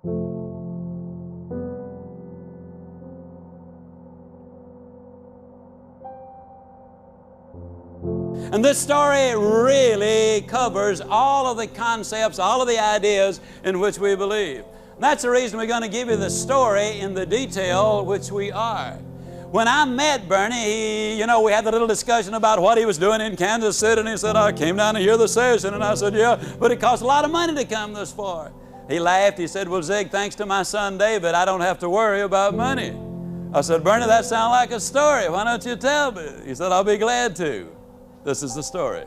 And this story really covers all of the concepts, all of the ideas in which we believe. And that's the reason we're going to give you the story in the detail which we are. When I met Bernie, we had a little discussion about what he was doing in Kansas City, and he said, I came down to hear the session. And I said, yeah, but it costs a lot of money to come this far. He laughed. He said, well, Zig, thanks to my son David, I don't have to worry about money. I said, Bernie, that sounds like a story. Why don't you tell me? He said, I'll be glad to. This is the story.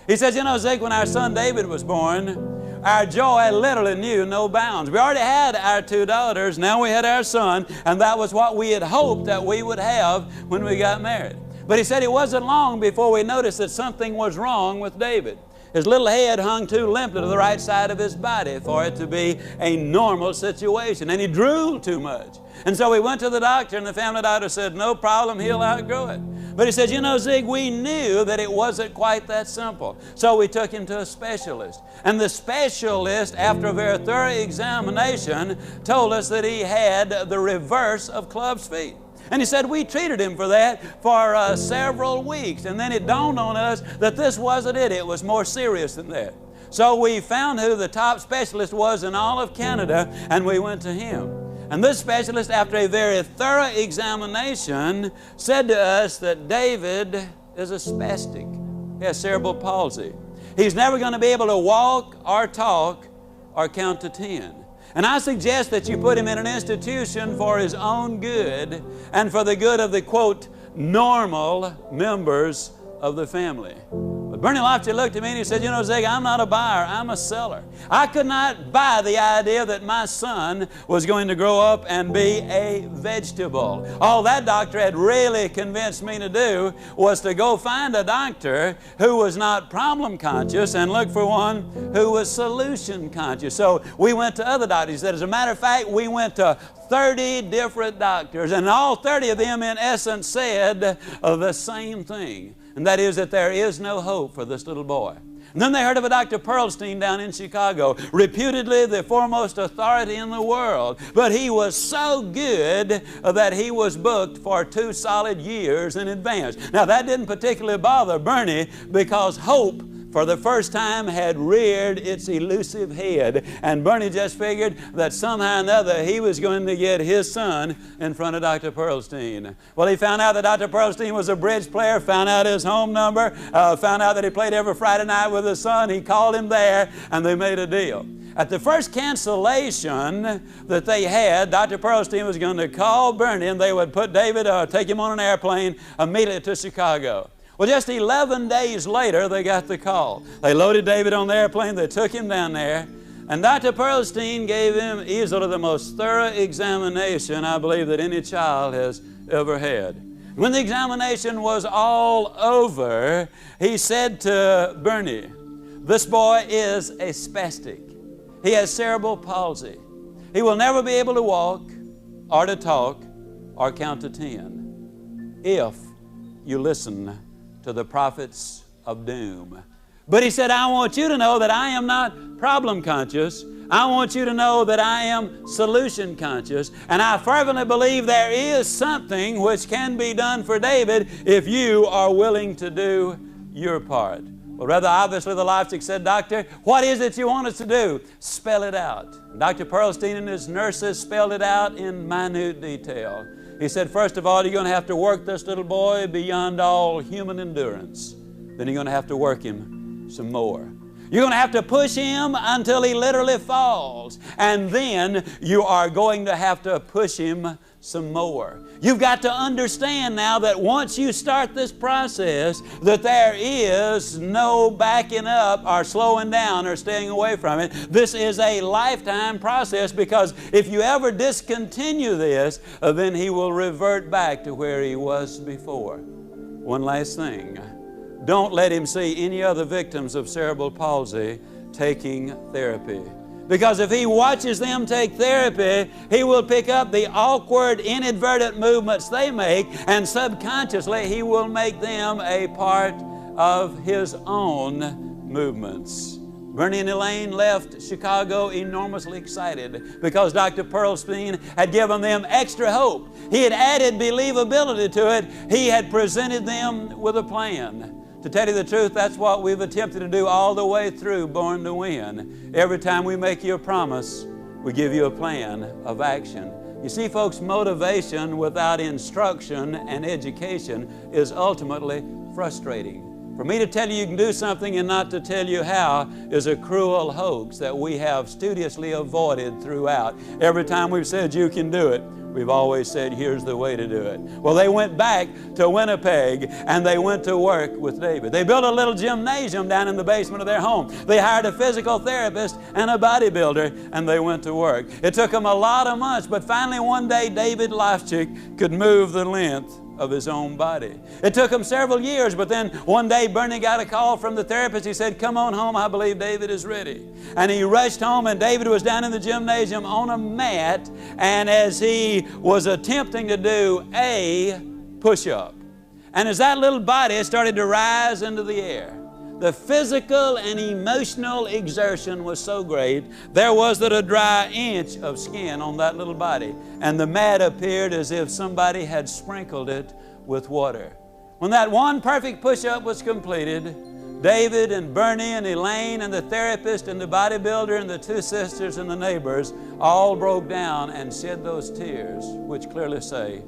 He says, Zig, when our son David was born, our joy literally knew no bounds. We already had our 2 daughters, now we had our son, and that was what we had hoped that we would have when we got married. But he said it wasn't long before we noticed that something was wrong with David. His little head hung too limply to the right side of his body for it to be a normal situation, and he drooled too much. And so we went to the doctor, and the family doctor said, no problem, he'll outgrow it. But he said, Zig, we knew that it wasn't quite that simple. So we took him to a specialist. And the specialist, after a very thorough examination, told us that he had the reverse of club's feet. And he said, we treated him for that for several weeks. And then it dawned on us that this wasn't it. It was more serious than that. So we found who the top specialist was in all of Canada, and we went to him. And this specialist, after a very thorough examination, said to us that David is a spastic. He has cerebral palsy. He's never going to be able to walk or talk or count to 10. And I suggest that you put him in an institution for his own good and for the good of the, quote, normal members of the family. But Bernie Lofty looked at me and he said, Zig, I'm not a buyer, I'm a seller. I could not buy the idea that my son was going to grow up and be a vegetable. All that doctor had really convinced me to do was to go find a doctor who was not problem conscious and look for one who was solution conscious. So we went to other doctors. He said, as a matter of fact, we went to 30 different doctors, and all 30 of them in essence said the same thing. And that is that there is no hope for this little boy. And then they heard of a Dr. Pearlstein down in Chicago, reputedly the foremost authority in the world. But he was so good that he was booked for 2 solid years in advance. Now that didn't particularly bother Bernie because hope for the first time had reared its elusive head. And Bernie just figured that somehow or another he was going to get his son in front of Dr. Pearlstein. Well, he found out that Dr. Pearlstein was a bridge player, found out his home number, found out that he played every Friday night with his son. He called him there and they made a deal. At the first cancellation that they had, Dr. Pearlstein was going to call Bernie and they would put David, take him on an airplane immediately to Chicago. Well, just 11 days later, they got the call. They loaded David on the airplane. They took him down there. And Dr. Pearlstein gave him easily the most thorough examination, I believe, that any child has ever had. When the examination was all over, he said to Bernie, this boy is a spastic. He has cerebral palsy. He will never be able to walk or to talk or count to 10 if you listen to the prophets of doom. But he said, I want you to know that I am not problem conscious. I want you to know that I am solution conscious. And I fervently believe there is something which can be done for David if you are willing to do your part. Well, rather obviously the Lofty said, Doctor, what is it you want us to do? Spell it out. Dr. Pearlstein and his nurses spelled it out in minute detail. He said, first of all, you're going to have to work this little boy beyond all human endurance. Then you're going to have to work him some more. You're going to have to push him until he literally falls. And then you are going to have to push him some more. You've got to understand now that once you start this process, that there is no backing up or slowing down or staying away from it. This is a lifetime process, because if you ever discontinue this, then he will revert back to where he was before. One last thing. Don't let him see any other victims of cerebral palsy taking therapy. Because if he watches them take therapy, he will pick up the awkward, inadvertent movements they make, and subconsciously he will make them a part of his own movements. Bernie and Elaine left Chicago enormously excited because Dr. Pearlstein had given them extra hope. He had added believability to it. He had presented them with a plan. To tell you the truth, that's what we've attempted to do all the way through Born to Win. Every time we make you a promise, we give you a plan of action. You see, folks, motivation without instruction and education is ultimately frustrating. For me to tell you you can do something and not to tell you how is a cruel hoax that we have studiously avoided throughout. Every time we've said you can do it, we've always said here's the way to do it. Well, they went back to Winnipeg and they went to work with David. They built a little gymnasium down in the basement of their home. They hired a physical therapist and a bodybuilder and they went to work. It took them a lot of months, but finally one day David Lifchick could move the length of his own body. It took him several years, but then one day Bernie got a call from the therapist. He said, come on home, I believe David is ready. And he rushed home and David was down in the gymnasium on a mat, and as he was attempting to do a push-up, and as that little body started to rise into the air, the physical and emotional exertion was so great, there wasn't a dry inch of skin on that little body. And the mat appeared as if somebody had sprinkled it with water. When that one perfect push-up was completed, David and Bernie and Elaine and the therapist and the bodybuilder and the two sisters and the neighbors all broke down and shed those tears, which clearly say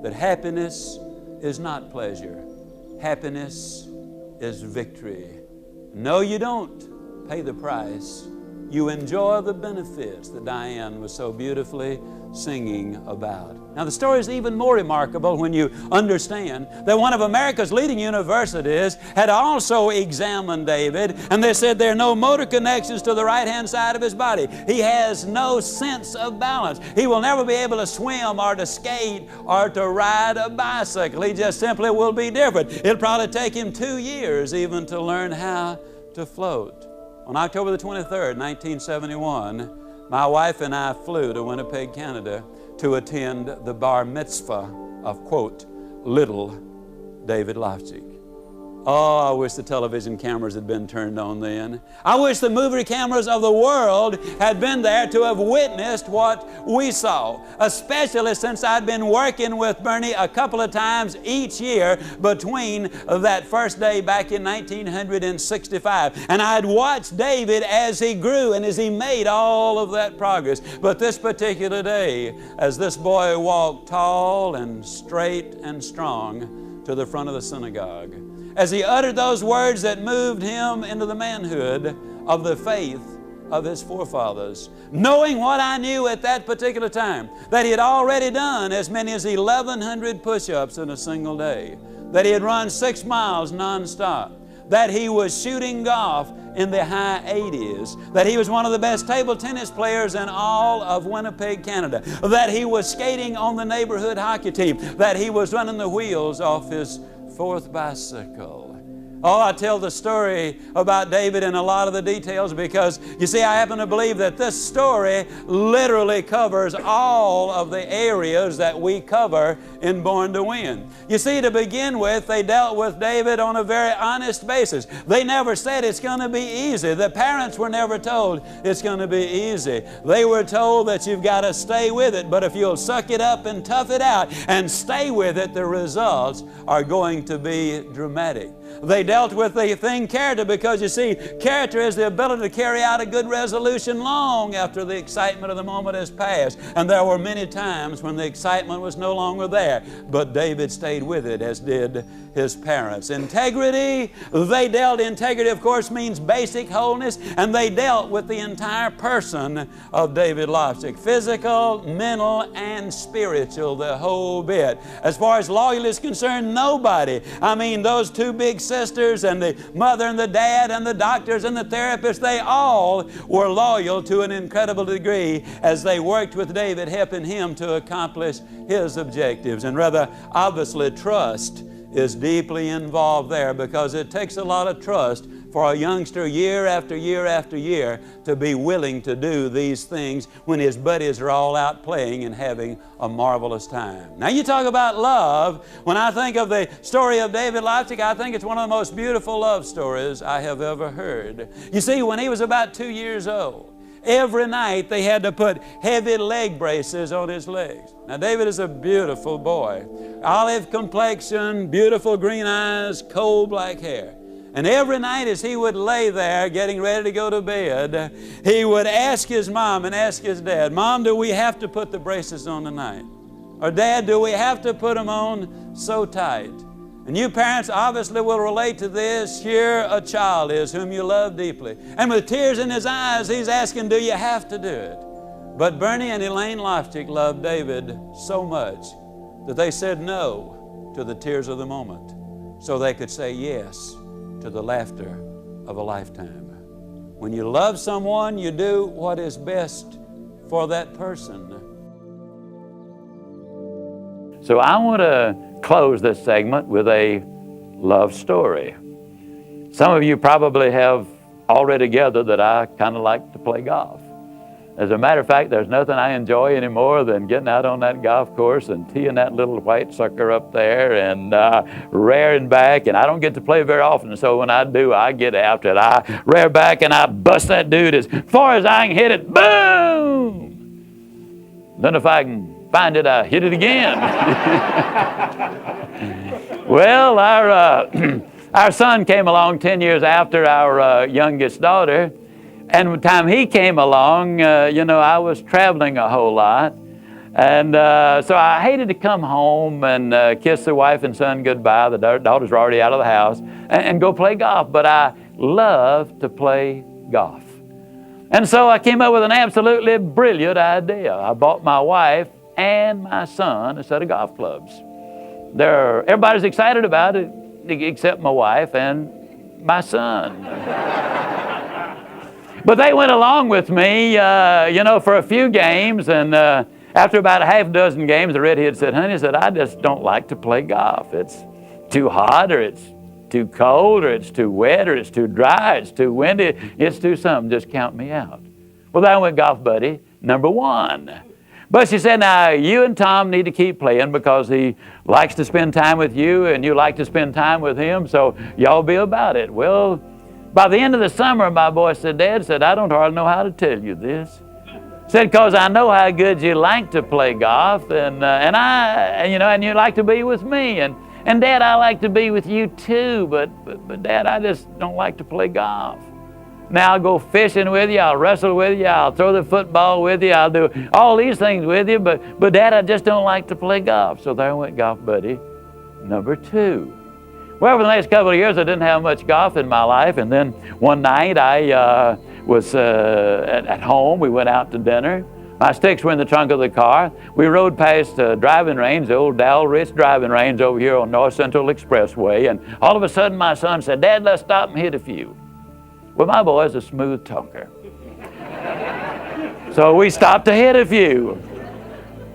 that happiness is not pleasure. Happiness is victory. No, you don't pay the price. You enjoy the benefits that Diane was so beautifully singing about. Now, the story is even more remarkable when you understand that one of America's leading universities had also examined David, and they said there are no motor connections to the right-hand side of his body. He has no sense of balance. He will never be able to swim or to skate or to ride a bicycle. He just simply will be different. It'll probably take him 2 years even to learn how to float. On October the 23rd, 1971, my wife and I flew to Winnipeg, Canada to attend the bar mitzvah of, quote, little David Lifchick. Oh, I wish the television cameras had been turned on then. I wish the movie cameras of the world had been there to have witnessed what we saw, especially since I'd been working with Bernie a couple of times each year between that first day back in 1965. And I'd watched David as he grew and as he made all of that progress. But this particular day, as this boy walked tall and straight and strong to the front of the synagogue, as he uttered those words that moved him into the manhood of the faith of his forefathers, knowing what I knew at that particular time, that he had already done as many as 1,100 push-ups in a single day, that he had run 6 miles nonstop, that he was shooting golf in the high 80s, that he was one of the best table tennis players in all of Winnipeg, Canada, that he was skating on the neighborhood hockey team, that he was running the wheels off his 4th bicycle. Oh, I tell the story about David in a lot of the details because, you see, I happen to believe that this story literally covers all of the areas that we cover in Born to Win. You see, to begin with, they dealt with David on a very honest basis. They never said it's going to be easy. The parents were never told it's going to be easy. They were told that you've got to stay with it, but if you'll suck it up and tough it out and stay with it, the results are going to be dramatic. They dealt with the thing character because, you see, character is the ability to carry out a good resolution long after the excitement of the moment has passed. And there were many times when the excitement was no longer there, but David stayed with it, as did his parents. Integrity, integrity, of course, means basic wholeness, and they dealt with the entire person of David Lifchick. Physical, mental, and spiritual, the whole bit. As far as loyalty is concerned, nobody. I mean, those 2 big sisters and the mother and the dad and the doctors and the therapists, they all were loyal to an incredible degree as they worked with David, helping him to accomplish his objectives. And rather, obviously, trust is deeply involved there because it takes a lot of trust for a youngster year after year after year to be willing to do these things when his buddies are all out playing and having a marvelous time. Now you talk about love. When I think of the story of David Leipzig, I think it's one of the most beautiful love stories I have ever heard. You see, when he was about 2 years old, every night they had to put heavy leg braces on his legs. Now David is a beautiful boy. Olive complexion, beautiful green eyes, coal black hair. And every night as he would lay there getting ready to go to bed, he would ask his mom and ask his dad, Mom, do we have to put the braces on tonight? Or Dad, do we have to put them on so tight? And you parents obviously will relate to this. Here a child is whom you love deeply. And with tears in his eyes, he's asking, do you have to do it? But Bernie and Elaine Leipzig loved David so much that they said no to the tears of the moment so they could say yes to the laughter of a lifetime. When you love someone, you do what is best for that person. So I want to close this segment with a love story. Some of you probably have already gathered that I kind of like to play golf. As a matter of fact, there's nothing I enjoy any more than getting out on that golf course and teeing that little white sucker up there and rearing back. And I don't get to play very often, so when I do, I get after it. I rear back and I bust that dude as far as I can hit it. Boom! Then if I can find it, I hit it again. Well, our son came along 10 years after our youngest daughter. And by the time he came along, I was traveling a whole lot. And so I hated to come home and kiss the wife and son goodbye. The daughters were already out of the house, and go play golf. But I love to play golf. And so I came up with an absolutely brilliant idea. I bought my wife and my son a set of golf clubs. Everybody's excited about it except my wife and my son. But they went along with me, for a few games, and after about a half dozen games, the redhead said, honey, I just don't like to play golf. It's too hot, or it's too cold, or it's too wet, or it's too dry, it's too windy, it's too something. Just count me out. Well, then I went golf buddy number 1. But she said, now, you and Tom need to keep playing because he likes to spend time with you, and you like to spend time with him, so y'all be about it. Well, by the end of the summer, my boy said, Dad, I don't hardly know how to tell you this. Said, because I know how good you like to play golf, and you like to be with me. And Dad, I like to be with you too, but Dad, I just don't like to play golf. Now I'll go fishing with you, I'll wrestle with you, I'll throw the football with you, I'll do all these things with you, but Dad, I just don't like to play golf. So there went golf buddy number 2. Well, for the next couple of years, I didn't have much golf in my life. And then one night, I was at home. We went out to dinner. My sticks were in the trunk of the car. We rode past a driving range, the old Dow Rich driving range over here on North Central Expressway. And all of a sudden, my son said, Dad, let's stop and hit a few. Well, my boy's a smooth talker. So we stopped to hit a few.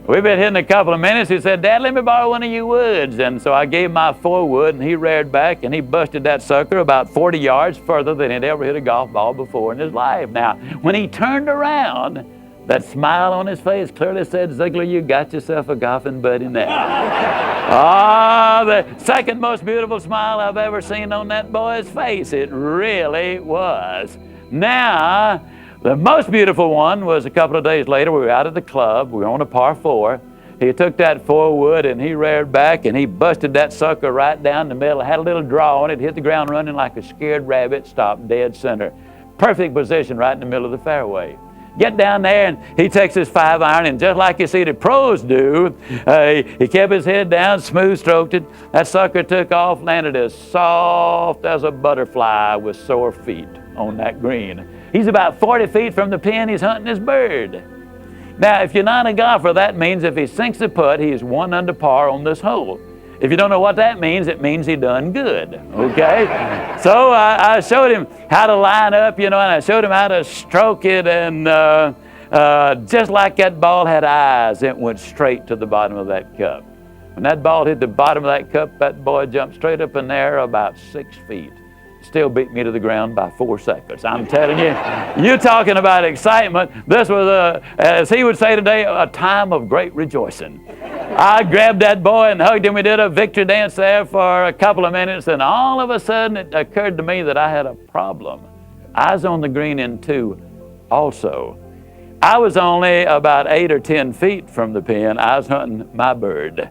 We've been hitting a couple of minutes. He said, Dad, let me borrow one of your woods. And so I gave him my 4-wood, and he reared back, and he busted that sucker about 40 yards further than he'd ever hit a golf ball before in his life. Now, when he turned around, that smile on his face clearly said, Ziglar, you got yourself a golfing buddy now. The second most beautiful smile I've ever seen on that boy's face. It really was. Now, the most beautiful one was a couple of days later. We were out at the club. We were on a par 4. He took that 4-wood and he reared back and he busted that sucker right down the middle. Had a little draw on it, hit the ground running like a scared rabbit, stopped dead center. Perfect position right in the middle of the fairway. Get down there and he takes his 5-iron, and just like you see the pros do, he kept his head down, smooth stroked it. That sucker took off, landed as soft as a butterfly with sore feet on that green. He's about 40 feet from the pin. He's hunting his bird. Now, if you're not a golfer, that means if he sinks the putt, he is 1 under par on this hole. If you don't know what that means, it means he done good, okay? So I showed him how to line up, and I showed him how to stroke it, and just like that ball had eyes, it went straight to the bottom of that cup. When that ball hit the bottom of that cup, that boy jumped straight up in there about 6 feet. still beat me to the ground by 4 seconds. I'm telling you, you're talking about excitement. This was, as he would say today, a time of great rejoicing. I grabbed that boy and hugged him. We did a victory dance there for a couple of minutes, and all of a sudden it occurred to me that I had a problem. I was on the green in 2 also. I was only about 8 or 10 feet from the pin. I was hunting my bird.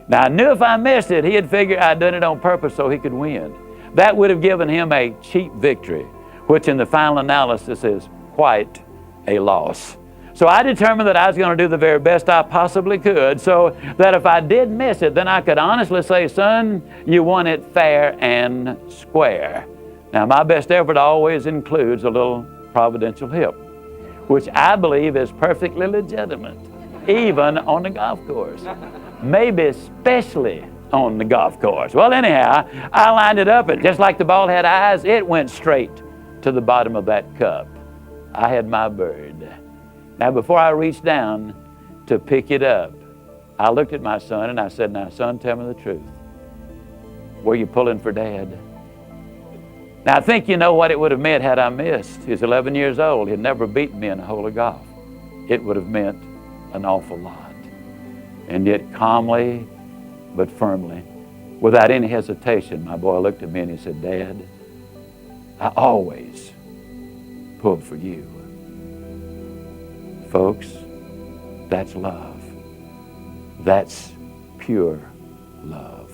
Now, I knew if I missed it, he'd figure I'd done it on purpose so he could win. That would have given him a cheap victory, which in the final analysis is quite a loss. So I determined that I was going to do the very best I possibly could, so that if I did miss it, then I could honestly say, son, you won it fair and square. Now, my best effort always includes a little providential help, which I believe is perfectly legitimate, even on the golf course. Maybe especially on the golf course. Well, anyhow, I lined it up, and just like the ball had eyes, it went straight to the bottom of that cup. I had my bird. Now, before I reached down to pick it up, I looked at my son and I said, now, son, tell me the truth. Were you pulling for Dad? Now, I think you know what it would have meant had I missed. He was 11 years old. He had never beaten me in a hole of golf. It would have meant an awful lot. And yet, calmly but firmly, without any hesitation, my boy looked at me and he said, Dad, I always pulled for you. Folks, that's love. That's pure love.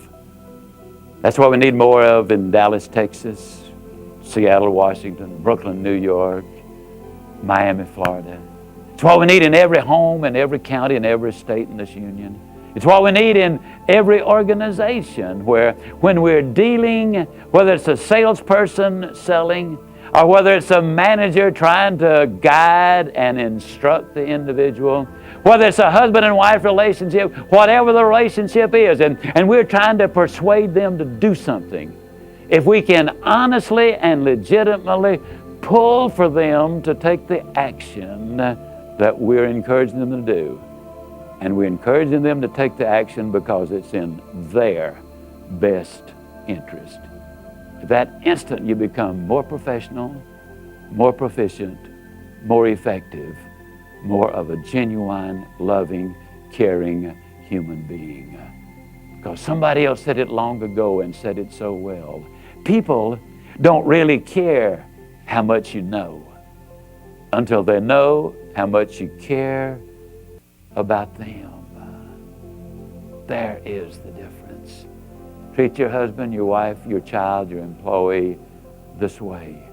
That's what we need more of in Dallas, Texas, Seattle, Washington, Brooklyn, New York, Miami, Florida. It's what we need in every home, in every county, in every state in this union. It's what we need in every organization where when we're dealing, whether it's a salesperson selling, or whether it's a manager trying to guide and instruct the individual, whether it's a husband and wife relationship, whatever the relationship is, and we're trying to persuade them to do something, if we can honestly and legitimately pull for them to take the action that we're encouraging them to do, and we're encouraging them to take the action because it's in their best interest. At that instant, you become more professional, more proficient, more effective, more of a genuine, loving, caring human being. Because somebody else said it long ago and said it so well. People don't really care how much you know until they know how much you care about them. There is the difference. Treat your husband, your wife, your child, your employee this way.